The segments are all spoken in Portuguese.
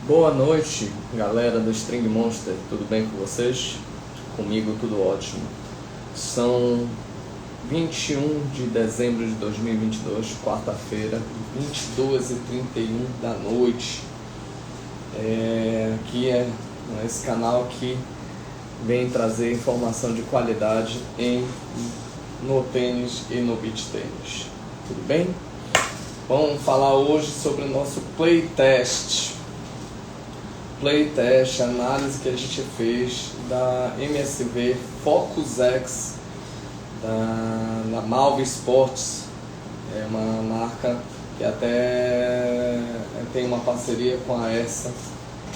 Boa noite, galera do String Monster, tudo bem com vocês? Comigo tudo ótimo. São 21 de dezembro de 2022, quarta-feira, 22h31 da noite. Aqui é esse canal que vem trazer informação de qualidade no tênis e no beach tênis. Tudo bem? Vamos falar hoje sobre o nosso playtest. Playtest, análise que a gente fez da MSV Focus X da Malve Sports. É uma marca que até tem uma parceria com a ESA,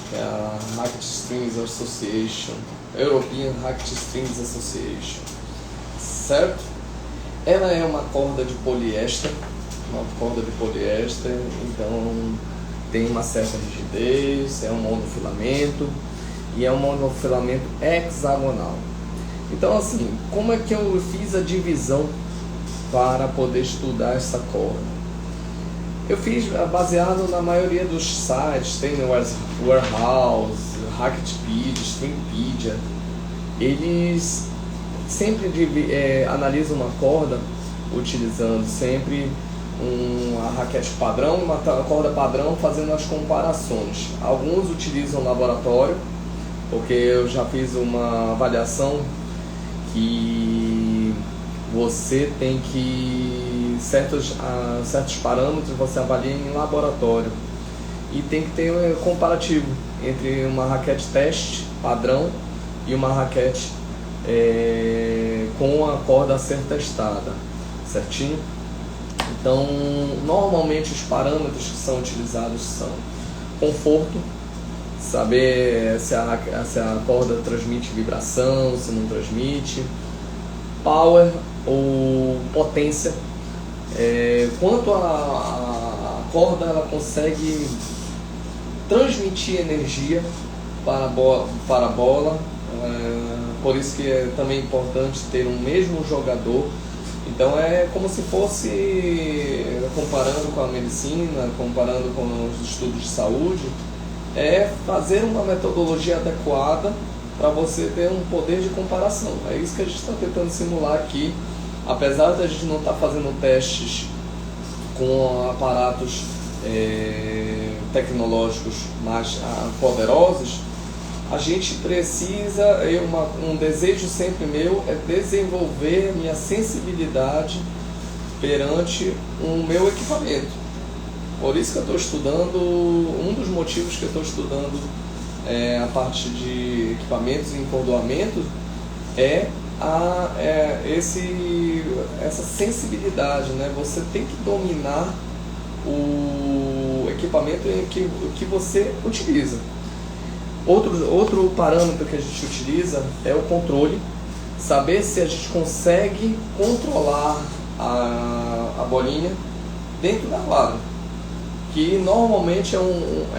que é a Racket Strings Association, European Racket Strings Association, certo? Ela é uma corda de poliéster, então tem uma certa rigidez, é um monofilamento e é um monofilamento hexagonal. Então assim, como é que eu fiz a divisão para poder estudar essa corda? Eu fiz baseado na maioria dos sites, tem Warehouse, Racketpedia, Stringpedia. Eles sempre analisam uma corda utilizando sempre uma raquete padrão, uma corda padrão, fazendo as comparações. Alguns utilizam laboratório, porque eu já fiz uma avaliação que você tem que certos parâmetros você avalia em laboratório e tem que ter um comparativo entre uma raquete teste padrão e uma raquete com a corda a ser testada, certinho? Então, normalmente os parâmetros que são utilizados são conforto, saber se a corda transmite vibração, se não transmite, power ou potência, quanto a corda ela consegue transmitir energia para a bola, por isso que é também importante ter um mesmo jogador. Então é como se fosse, comparando com a medicina, comparando com os estudos de saúde, é fazer uma metodologia adequada para você ter um poder de comparação. É isso que a gente está tentando simular aqui, apesar de a gente não estar fazendo testes com aparatos tecnológicos mais poderosos. A gente precisa, um desejo sempre meu é desenvolver minha sensibilidade perante o meu equipamento. Por isso que eu estou estudando, um dos motivos que eu estou estudando a parte de equipamentos e encordoamento essa sensibilidade, né? Você tem que dominar o equipamento que você utiliza. Outro parâmetro que a gente utiliza é o controle, saber se a gente consegue controlar a bolinha dentro da quadra, que normalmente é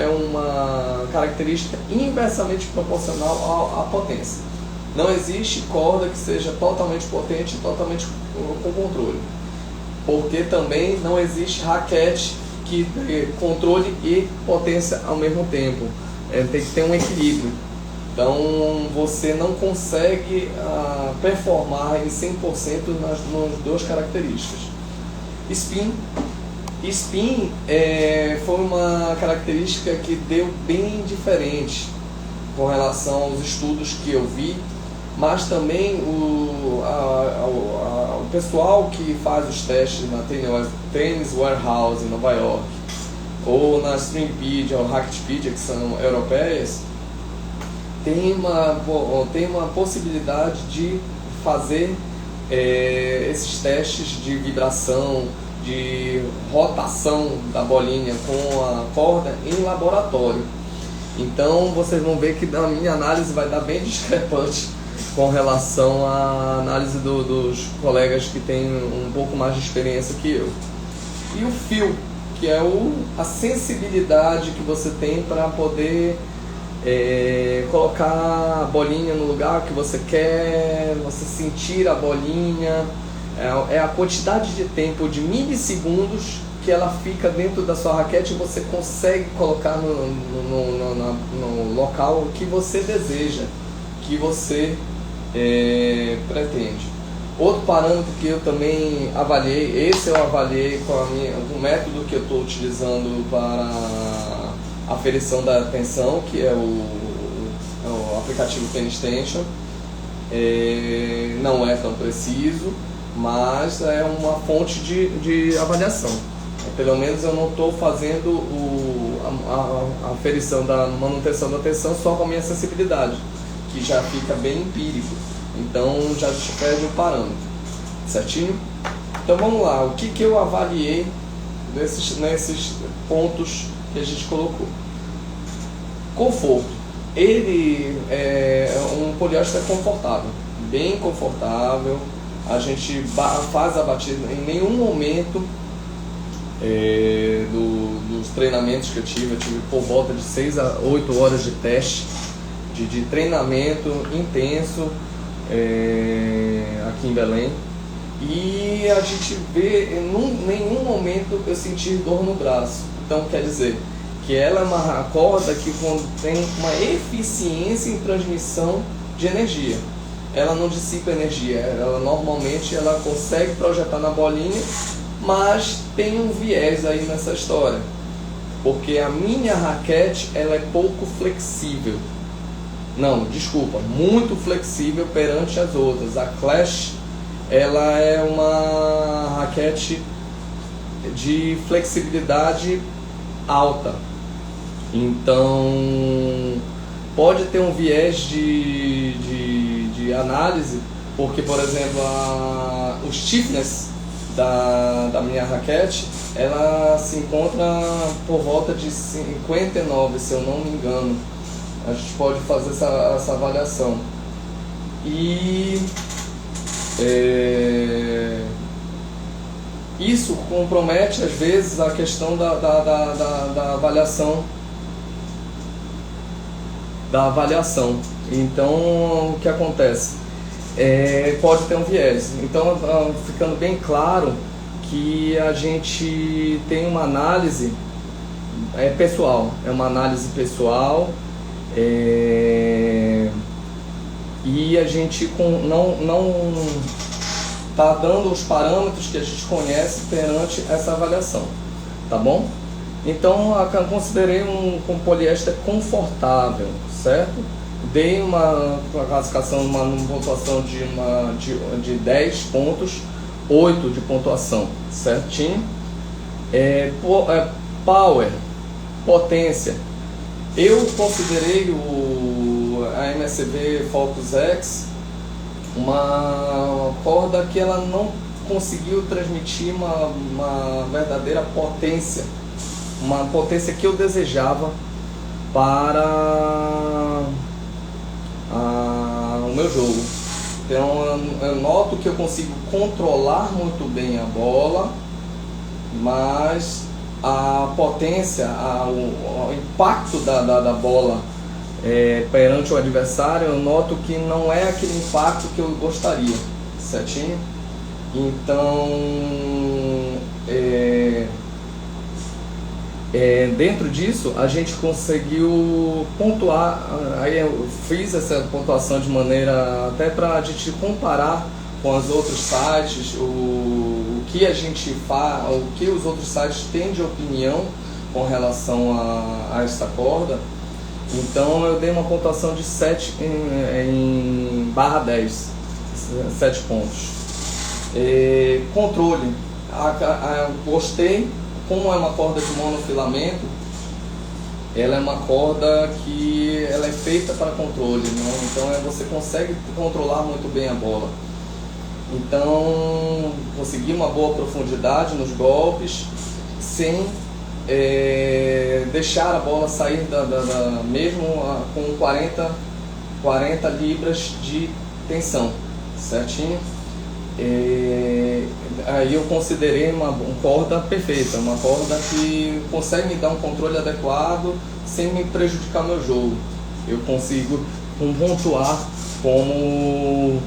uma característica inversamente proporcional à potência. Não existe corda que seja totalmente potente e totalmente com controle, porque também não existe raquete que tenha controle e potência ao mesmo tempo. Tem que ter um equilíbrio. Então você não consegue performar em 100% nas duas características. Spin foi uma característica que deu bem diferente com relação aos estudos que eu vi, mas também o pessoal que faz os testes na Tennis Warehouse em Nova York, ou na Stringpedia ou Racketpedia, que são europeias, tem uma possibilidade de fazer esses testes de vibração, de rotação da bolinha com a corda em laboratório. Então vocês vão ver que a minha análise vai dar bem discrepante com relação à análise dos colegas que têm um pouco mais de experiência que eu. E o feel, que é a sensibilidade que você tem para poder colocar a bolinha no lugar que você quer, você sentir a bolinha, é a quantidade de tempo de milissegundos que que ela fica dentro da sua raquete e você consegue colocar no local que você deseja, que você pretende. Outro parâmetro que eu também avaliei, esse eu avaliei com o método que eu estou utilizando para a aferição da tensão, que é o aplicativo PenStation. Não é tão preciso, mas é uma fonte de avaliação. Pelo menos eu não estou fazendo a aferição da manutenção da tensão só com a minha sensibilidade, que já fica bem empírico, então já te perde o parâmetro, certinho? Então vamos lá, o que eu avaliei nesses pontos que a gente colocou. Conforto. Ele um poliéster confortável, bem confortável. A gente faz a batida em nenhum momento dos treinamentos que eu tive por volta de 6 a 8 horas de teste, de treinamento intenso aqui em Belém, e a gente vê em nenhum momento eu senti dor no braço. Então quer dizer que ela é uma corda que tem uma eficiência em transmissão de energia. Ela não dissipa energia, ela normalmente consegue projetar na bolinha, mas tem um viés aí nessa história, porque a minha raquete ela é pouco flexível. Não, desculpa, muito flexível perante as outras. A Clash ela é uma raquete de flexibilidade alta, então pode ter um viés de análise, porque, por exemplo, o stiffness da minha raquete ela se encontra por volta de 59, se eu não me engano. A gente pode fazer essa avaliação. E isso compromete às vezes a questão da avaliação. Então o que acontece? Pode ter um viés. Então ficando bem claro que a gente tem uma análise pessoal, é uma análise pessoal, e a gente não está dando os parâmetros que a gente conhece perante essa avaliação, tá bom? Então eu considerei um poliéster confortável, certo? Dei uma classificação, uma pontuação de 10 pontos, 8 de pontuação, certinho? Power, potência. Eu considerei a MSV Focus X uma corda que ela não conseguiu transmitir uma verdadeira potência, uma potência que eu desejava para o meu jogo. Então eu noto que eu consigo controlar muito bem a bola, mas a potência, o impacto da bola perante o adversário, eu noto que não é aquele impacto que eu gostaria, certinho? Então dentro disso a gente conseguiu pontuar. Aí eu fiz essa pontuação de maneira até para a gente comparar com os outros sites, o que a gente faz, o que os outros sites têm de opinião com relação a essa corda. Então eu dei uma pontuação de 7 em barra 10, 7 pontos. Controle, gostei. Como é uma corda de monofilamento, ela é uma corda que ela é feita para controle, né? Então você consegue controlar muito bem a bola. Então consegui uma boa profundidade nos golpes sem deixar a bola sair mesmo com 40 libras de tensão, certinho? Aí eu considerei uma corda perfeita, uma corda que consegue me dar um controle adequado sem me prejudicar meu jogo. Eu consigo pontuar como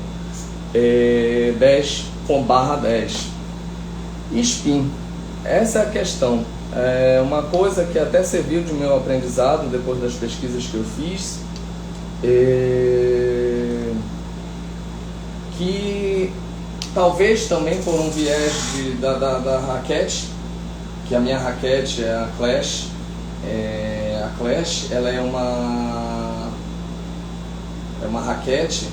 10 com barra 10. Spin. essa é a questão. É uma coisa que até serviu de meu aprendizado depois das pesquisas que eu fiz, que talvez também por um viés da raquete, que a minha raquete é a Clash. A Clash, ela é uma raquete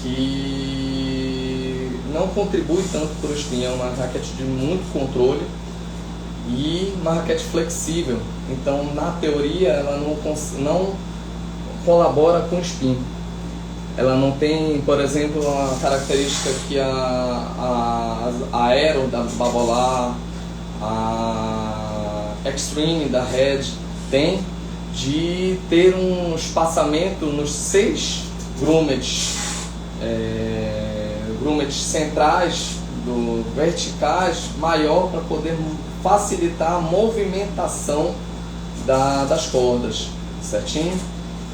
que não contribui tanto para o spin, é uma raquete de muito controle e uma raquete flexível. Então, na teoria, ela não colabora com o spin. Ela não tem, por exemplo, a característica que a Aero da Babolat, a Extreme da Red tem, de ter um espaçamento nos 6 grumets centrais, verticais, maior, para poder facilitar a movimentação das cordas, certinho?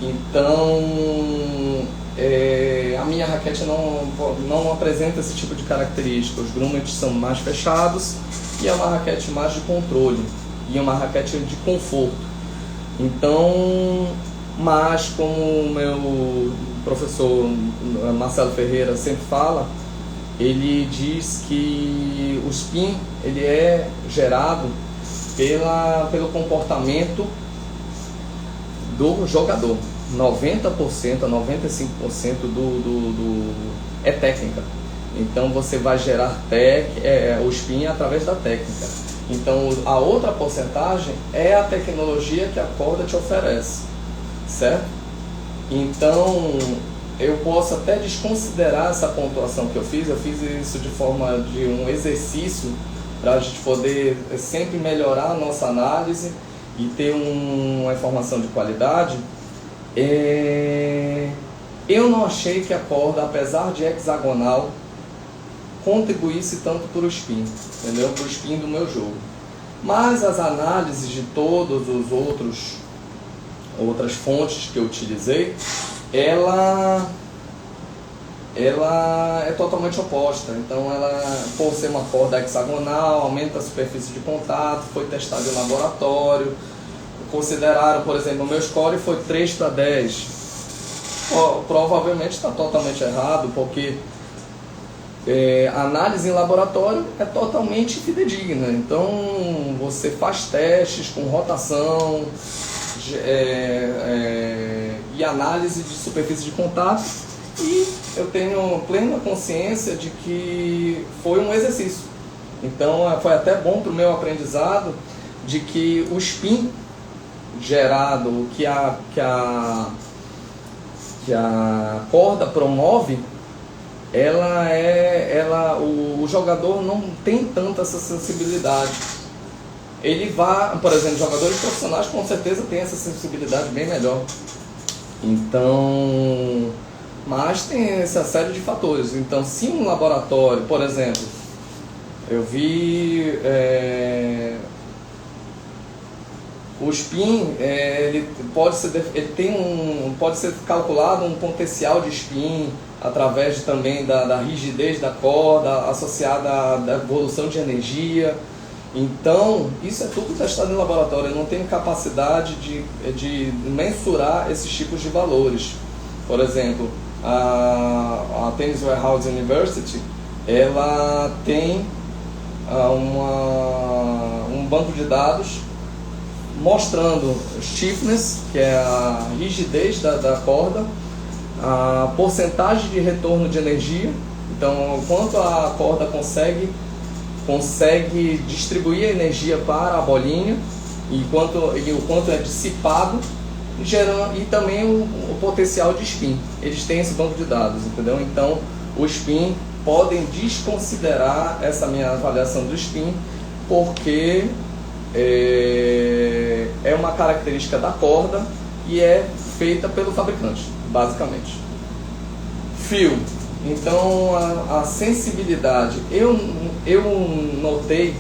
Então, a minha raquete não apresenta esse tipo de característica. Os grumets são mais fechados e é uma raquete mais de controle e é uma raquete de conforto. Então, mas como o meu professor Marcelo Ferreira sempre fala, ele diz que o spin ele é gerado pelo comportamento do jogador. 90% a 95% é técnica. Então você vai gerar o spin através da técnica. Então a outra porcentagem é a tecnologia que a corda te oferece, certo? Então eu posso até desconsiderar essa pontuação que eu fiz isso de forma de um exercício para a gente poder sempre melhorar a nossa análise e ter uma informação de qualidade. Eu não achei que a corda, apesar de hexagonal, contribuísse tanto para o spin, entendeu? Para o spin do meu jogo. Mas as análises de todos os outras fontes que eu utilizei, ela é totalmente oposta. Então ela, por ser uma corda hexagonal, aumenta a superfície de contato, foi testado em laboratório, consideraram, por exemplo, o meu score foi 3/10. Provavelmente está totalmente errado, porque a análise em laboratório é totalmente fidedigna. Então você faz testes com rotação e análise de superfície de contato, e eu tenho plena consciência de que foi um exercício. Então foi até bom para o meu aprendizado de que o spin gerado, que a corda promove, o jogador não tem tanta essa sensibilidade. Ele vai, por exemplo, jogadores profissionais com certeza têm essa sensibilidade bem melhor. Então, mas tem essa série de fatores. Então, se um laboratório, por exemplo, eu vi o spin, ele pode ser calculado um potencial de spin através também da rigidez da corda associada à evolução de energia. Então, isso é tudo testado em laboratório. Eu não tenho capacidade de mensurar esses tipos de valores. Por exemplo, a Tennis Warehouse University, ela tem um banco de dados mostrando stiffness, que é a rigidez da corda, a porcentagem de retorno de energia, então o quanto a corda consegue distribuir a energia para a bolinha e o quanto é dissipado, e também o potencial de spin. Eles têm esse banco de dados, entendeu? Então o spin, podem desconsiderar essa minha avaliação do spin, porque é uma característica da corda e é feita pelo fabricante, basicamente. Fio. Então a sensibilidade, eu notei,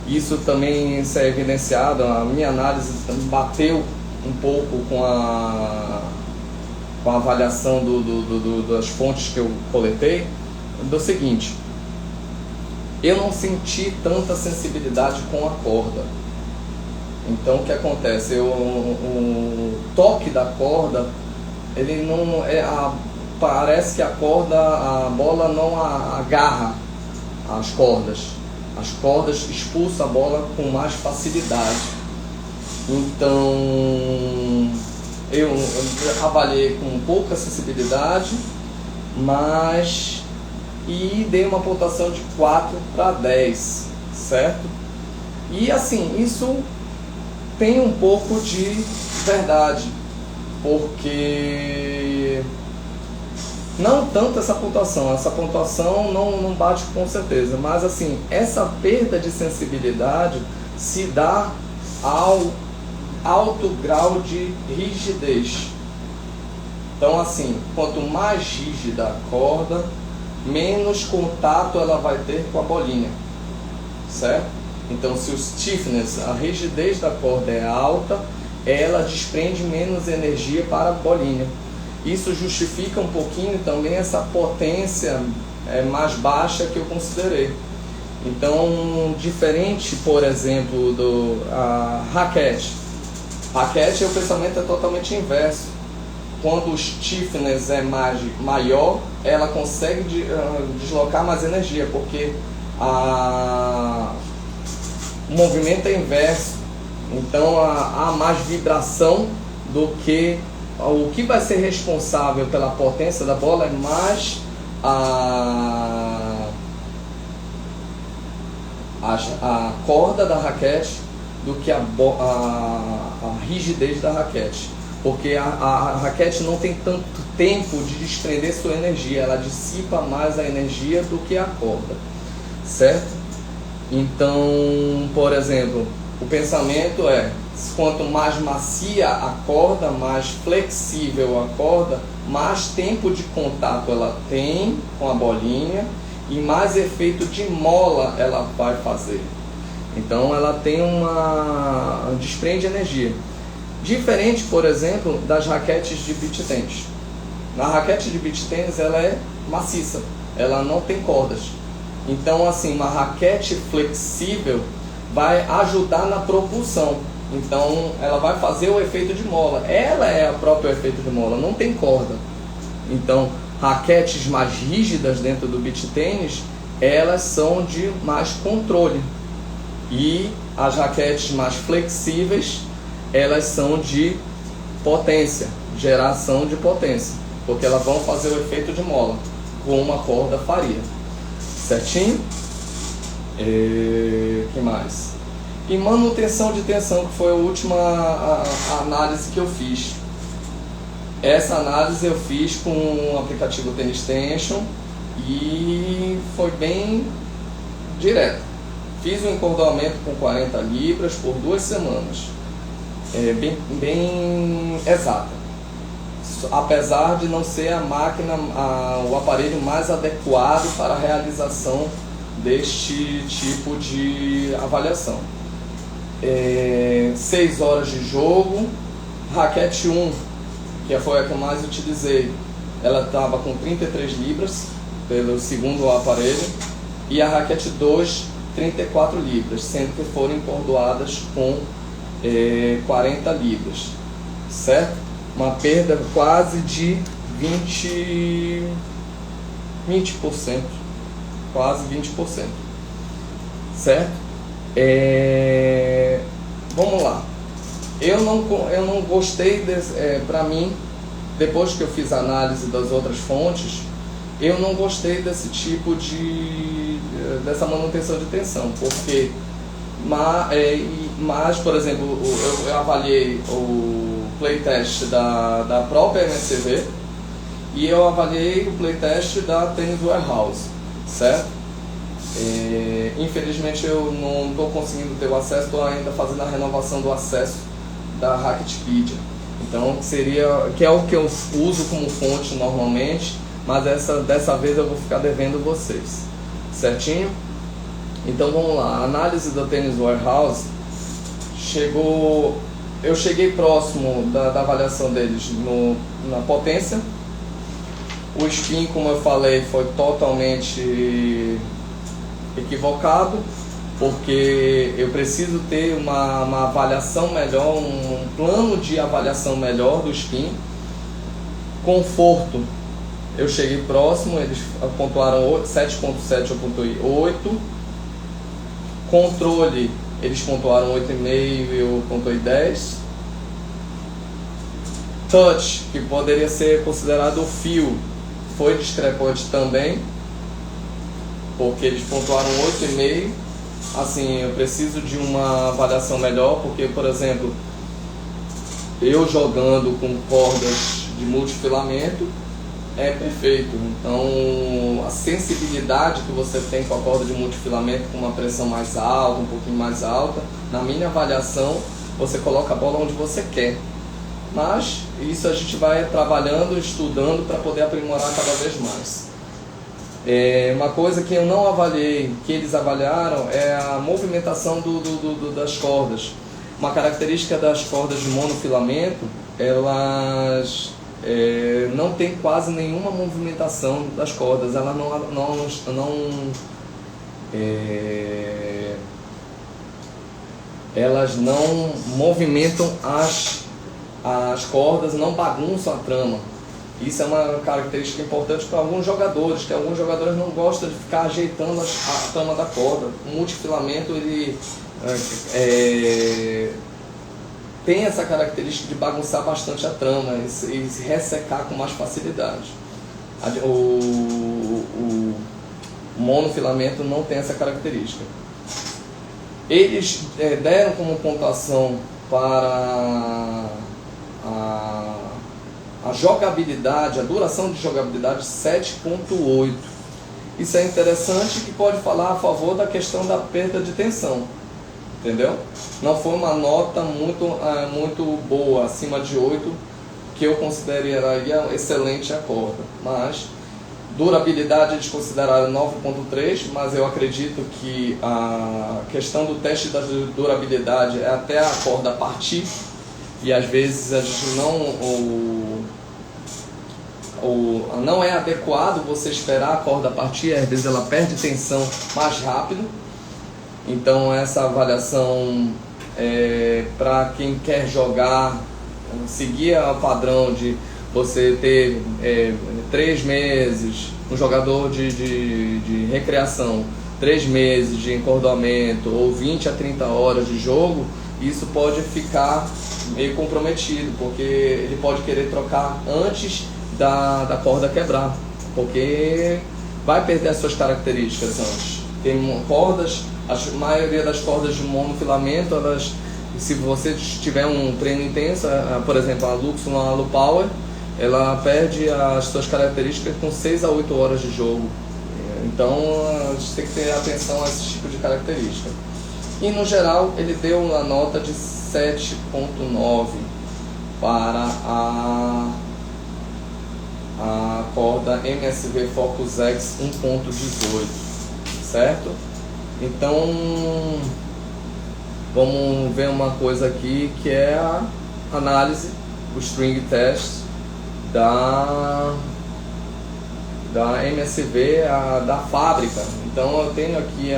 isso também é evidenciado, a minha análise bateu um pouco com a avaliação das fontes que eu coletei, do seguinte: eu não senti tanta sensibilidade com a corda. Então o que acontece? O toque da corda, ele não parece que a bola não agarra as cordas expulsam a bola com mais facilidade. Então eu avaliei com pouca sensibilidade, e dei uma pontuação de 4 para 10, certo? E assim, isso tem um pouco de verdade, porque não tanto essa pontuação não bate com certeza, mas assim, essa perda de sensibilidade se dá ao alto grau de rigidez. Então assim, quanto mais rígida a corda, menos contato ela vai ter com a bolinha, certo? Então se o stiffness, a rigidez da corda é alta, ela desprende menos energia para a bolinha. Isso justifica um pouquinho também essa potência mais baixa que eu considerei. Então, diferente, por exemplo, a raquete. Raquete, o pensamento é totalmente inverso. Quando o stiffness é maior, ela consegue deslocar mais energia, porque o movimento é inverso. Então, há mais vibração do que... O que vai ser responsável pela potência da bola é mais a corda da raquete do que a rigidez da raquete. Porque a raquete não tem tanto tempo de desprender sua energia, ela dissipa mais a energia do que a corda, certo? Então, por exemplo, o pensamento é: quanto mais macia a corda, mais flexível a corda, mais tempo de contato ela tem com a bolinha e mais efeito de mola ela vai fazer. Então ela tem desprende energia. Diferente, por exemplo, das raquetes de beach tennis. Na raquete de beach tennis ela é maciça, ela não tem cordas. Então assim, uma raquete flexível vai ajudar na propulsão. Então ela vai fazer o efeito de mola. Ela é o próprio efeito de mola, não tem corda. Então raquetes mais rígidas dentro do beach tennis, elas são de mais controle. E as raquetes mais flexíveis, elas são de potência, geração de potência, porque elas vão fazer o efeito de mola, como uma corda faria. Certinho? Que mais? E manutenção de tensão, que foi a última análise que eu fiz. Essa análise eu fiz com o aplicativo Tennis Tension e foi bem direto. Fiz um encordoamento com 40 libras por 2 semanas, bem exata, apesar de não ser a máquina, o aparelho mais adequado para a realização deste tipo de avaliação. 6 horas de jogo. Raquete 1, que foi a que eu mais utilizei, ela estava com 33 libras pelo segundo aparelho, e a raquete 2, 34 libras, sendo que foram encordoadas com 40 libras, certo? Uma perda quase de 20%, quase 20%, certo? Vamos lá. Eu não gostei, para mim, depois que eu fiz a análise das outras fontes, eu não gostei desse tipo dessa manutenção de tensão, porque, mas por exemplo, eu avaliei o playtest da própria MSV e eu avaliei o playtest da Tennis Warehouse, certo? Infelizmente eu não estou conseguindo ter o acesso, estou ainda fazendo a renovação do acesso da Racketpedia, então que é o que eu uso como fonte normalmente, mas dessa vez eu vou ficar devendo vocês, certinho? Então vamos lá, a análise do Tennis Warehouse eu cheguei próximo da avaliação deles na potência. O spin, como eu falei, foi totalmente equivocado, porque eu preciso ter uma avaliação melhor, um plano de avaliação melhor do spin. Conforto, eu cheguei próximo, eles pontuaram 7.7, eu pontuei 8. Controle, eles pontuaram 8,5 e eu pontuei 10. Touch, que poderia ser considerado o fio, foi discrepante também, porque eles pontuaram 8,5. Assim, eu preciso de uma avaliação melhor, porque, por exemplo, eu jogando com cordas de multifilamento é perfeito. Então, a sensibilidade que você tem com a corda de multifilamento, com uma pressão mais alta, um pouquinho mais alta, na minha avaliação, você coloca a bola onde você quer. Mas isso a gente vai trabalhando, estudando para poder aprimorar cada vez mais. Uma coisa que eu não avaliei, que eles avaliaram, é a movimentação das cordas. Uma característica das cordas de monofilamento, elas não tem quase nenhuma movimentação das cordas. Elas elas não movimentam as cordas, não bagunçam a trama. Isso é uma característica importante para alguns jogadores, que alguns jogadores não gostam de ficar ajeitando a trama da corda. O multifilamento, ele tem essa característica de bagunçar bastante a trama e se ressecar com mais facilidade. O monofilamento não tem essa característica. Eles deram como pontuação para a jogabilidade, a duração de jogabilidade 7.8. Isso é interessante, que pode falar a favor da questão da perda de tensão, entendeu? Não foi uma nota muito boa, acima de 8, que eu consideraria excelente a corda, mas durabilidade eles consideraram 9.3, mas eu acredito que a questão do teste da durabilidade é até a corda partir, e às vezes a gente não é adequado você esperar a corda partir, às vezes ela perde tensão mais rápido. Então essa avaliação para quem quer jogar, seguir o padrão de você ter 3 meses, um jogador de recreação, 3 meses de encordoamento ou 20 a 30 horas de jogo, isso pode ficar meio comprometido, porque ele pode querer trocar antes da corda quebrar, porque vai perder as suas características antes. Tem cordas, a maioria das cordas de monofilamento, elas, se você tiver um treino intenso, por exemplo, a Luxon, a Alu Power, ela perde as suas características com 6 a 8 horas de jogo. Então a gente tem que ter atenção a esse tipo de característica. E no geral ele deu uma nota de 7.9 para a corda MSV Focus X 1.18, certo? Então vamos ver uma coisa aqui, que é a análise, o string test da MSV, da fábrica. Então eu tenho aqui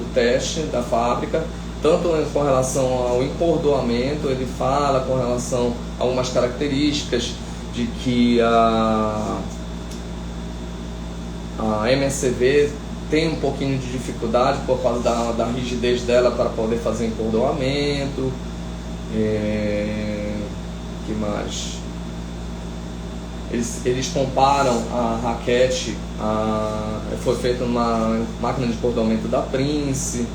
o teste da fábrica, tanto com relação ao encordoamento, ele fala com relação a algumas características de que a MSV tem um pouquinho de dificuldade por causa da rigidez dela para poder fazer encordoamento. Que mais? Eles comparam a raquete, foi feita uma máquina de encordoamento da Prince.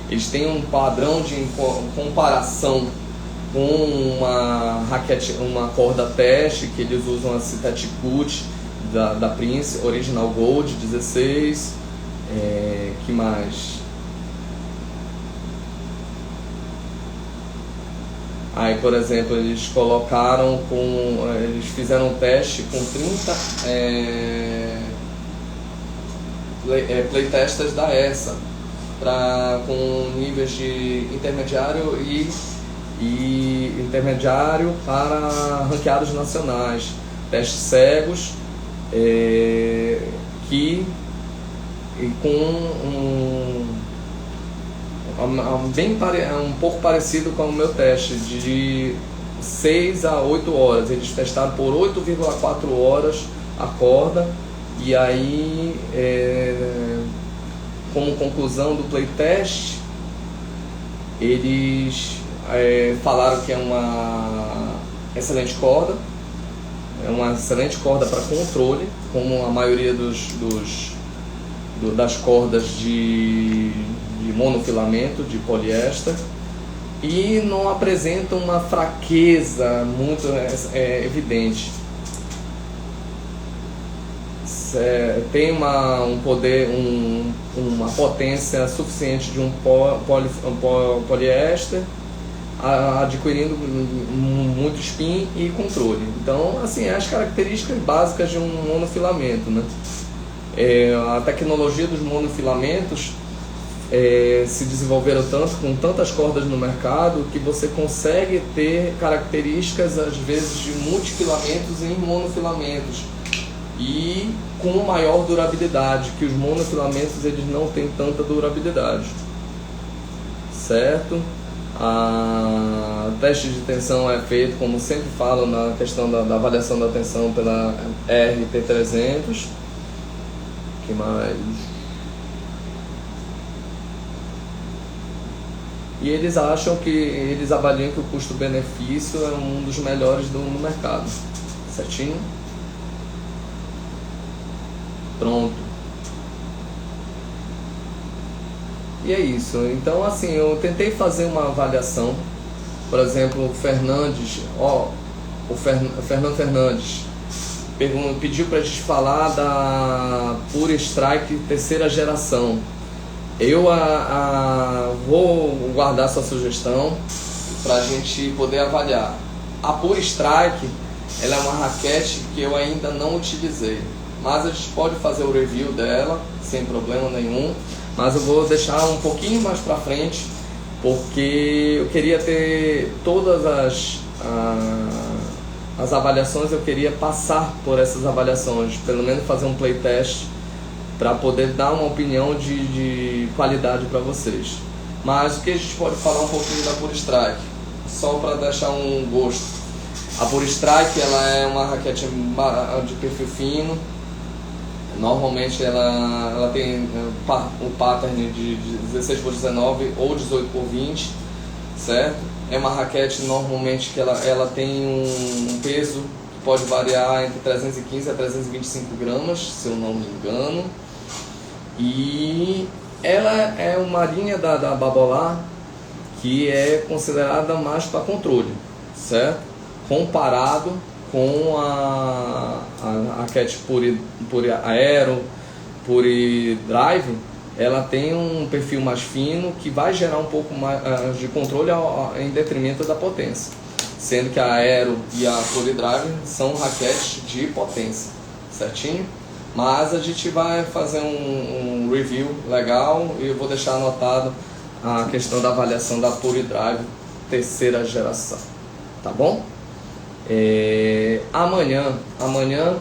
Eles têm um padrão de comparação com uma raquete, uma corda teste, que eles usam a Citet Cut da Prince, Original Gold 16. Que mais? Aí, por exemplo, eles fizeram um teste com 30 playtesters da ESA, com níveis de intermediário e intermediário para ranqueados nacionais, testes cegos, que com um pouco parecido com o meu teste de 6 a 8 horas. Eles testaram por 8,4 horas a corda, e aí como conclusão do playtest eles falaram que é uma excelente corda, é uma excelente corda para controle, como a maioria das cordas de monofilamento, de poliéster, e não apresenta uma fraqueza muito evidente. Tem um poder, uma potência suficiente de um poliéster, adquirindo muito spin e controle. Então, assim, as características básicas de um monofilamento, né? A tecnologia dos monofilamentos se desenvolveram tanto, com tantas cordas no mercado, que você consegue ter características às vezes de multifilamentos em monofilamentos e com maior durabilidade, que os monofilamentos eles não têm tanta durabilidade, certo? O teste de tensão é feito, como sempre falo, na questão da avaliação da tensão pela RT300. Que mais? E eles avaliam que o custo-benefício é um dos melhores no mercado. Certinho? Pronto. E é isso. Então, assim, eu tentei fazer uma avaliação. Por exemplo, o Fernandes, o Fernando Fernandes pediu para a gente falar da Pure Strike terceira geração. Eu vou guardar sua sugestão para a gente poder avaliar. A Pure Strike, ela é uma raquete que eu ainda não utilizei, mas a gente pode fazer o review dela sem problema nenhum, mas eu vou deixar um pouquinho mais para frente, porque eu queria ter todas as avaliações, eu queria passar por essas avaliações, pelo menos fazer um playtest para poder dar uma opinião de qualidade para vocês. Mas o que a gente pode falar um pouquinho da Pure Strike, só para deixar um gosto. A Pure Strike, ela é uma raquete de perfil fino. Normalmente ela tem o pattern de 16x19 ou 18x20, certo? É uma raquete normalmente que ela tem um peso que pode variar entre 315 a 325 gramas, se eu não me engano. E ela é uma linha da Babolat que é considerada mais para controle, certo? Comparado com a raquete Pure Aero, Pure Drive, ela tem um perfil mais fino que vai gerar um pouco mais de controle em detrimento da potência, sendo que a Aero e a Pure Drive são raquetes de potência, certinho? Mas a gente vai fazer um review legal e eu vou deixar anotado a questão da avaliação da Pure Drive terceira geração, tá bom? Amanhã,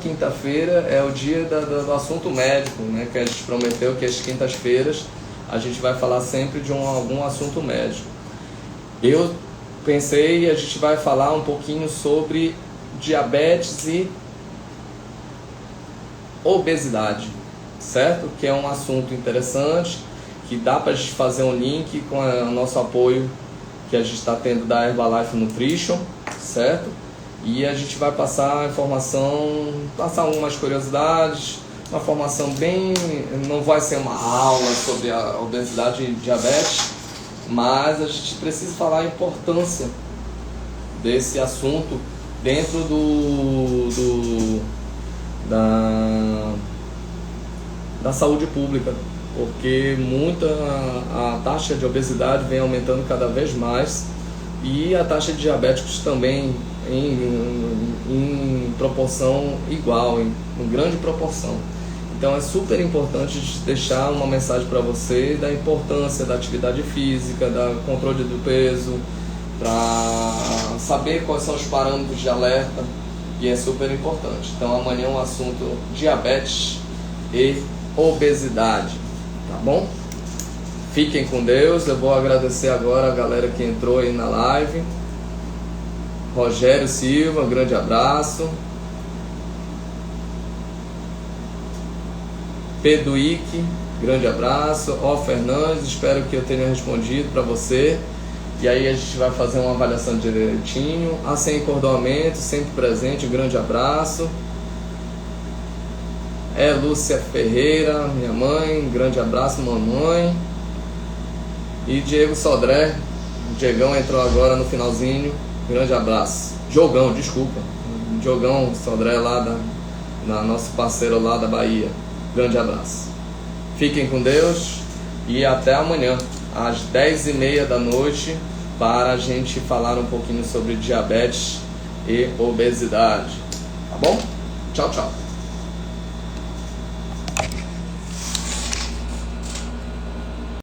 quinta-feira, é o dia do assunto médico, né? Que a gente prometeu que as quintas-feiras a gente vai falar sempre de algum assunto médico. Eu pensei, a gente vai falar um pouquinho sobre diabetes e obesidade, certo? Que é um assunto interessante, que dá para a gente fazer um link com o nosso apoio que a gente está tendo da Herbalife Nutrition, certo? E a gente vai passar a informação, passar algumas curiosidades, uma formação não vai ser uma aula sobre a obesidade e diabetes, mas a gente precisa falar a importância desse assunto dentro da saúde pública, porque a taxa de obesidade vem aumentando cada vez mais e a taxa de diabéticos também em proporção igual, em grande proporção. Então é super importante deixar uma mensagem para você da importância da atividade física, do controle do peso, para saber quais são os parâmetros de alerta, e é super importante. Então amanhã é um assunto diabetes e obesidade, tá bom? Fiquem com Deus. Eu vou agradecer agora a galera que entrou aí na live. Rogério Silva, um grande abraço. Pedro Ique, grande abraço. Ó Fernandes, espero que eu tenha respondido para você. E aí a gente vai fazer uma avaliação direitinho. A Sem Encordoamento, sempre presente, um grande abraço. Lúcia Ferreira, minha mãe, um grande abraço, mamãe. E Diego Sodré, o Diegão entrou agora no finalzinho, grande abraço. Diogão, desculpa, Diogão Sodré lá nosso parceiro lá da Bahia, grande abraço. Fiquem com Deus e até amanhã, às 10h30 da noite, para a gente falar um pouquinho sobre diabetes e obesidade, tá bom? Tchau, tchau.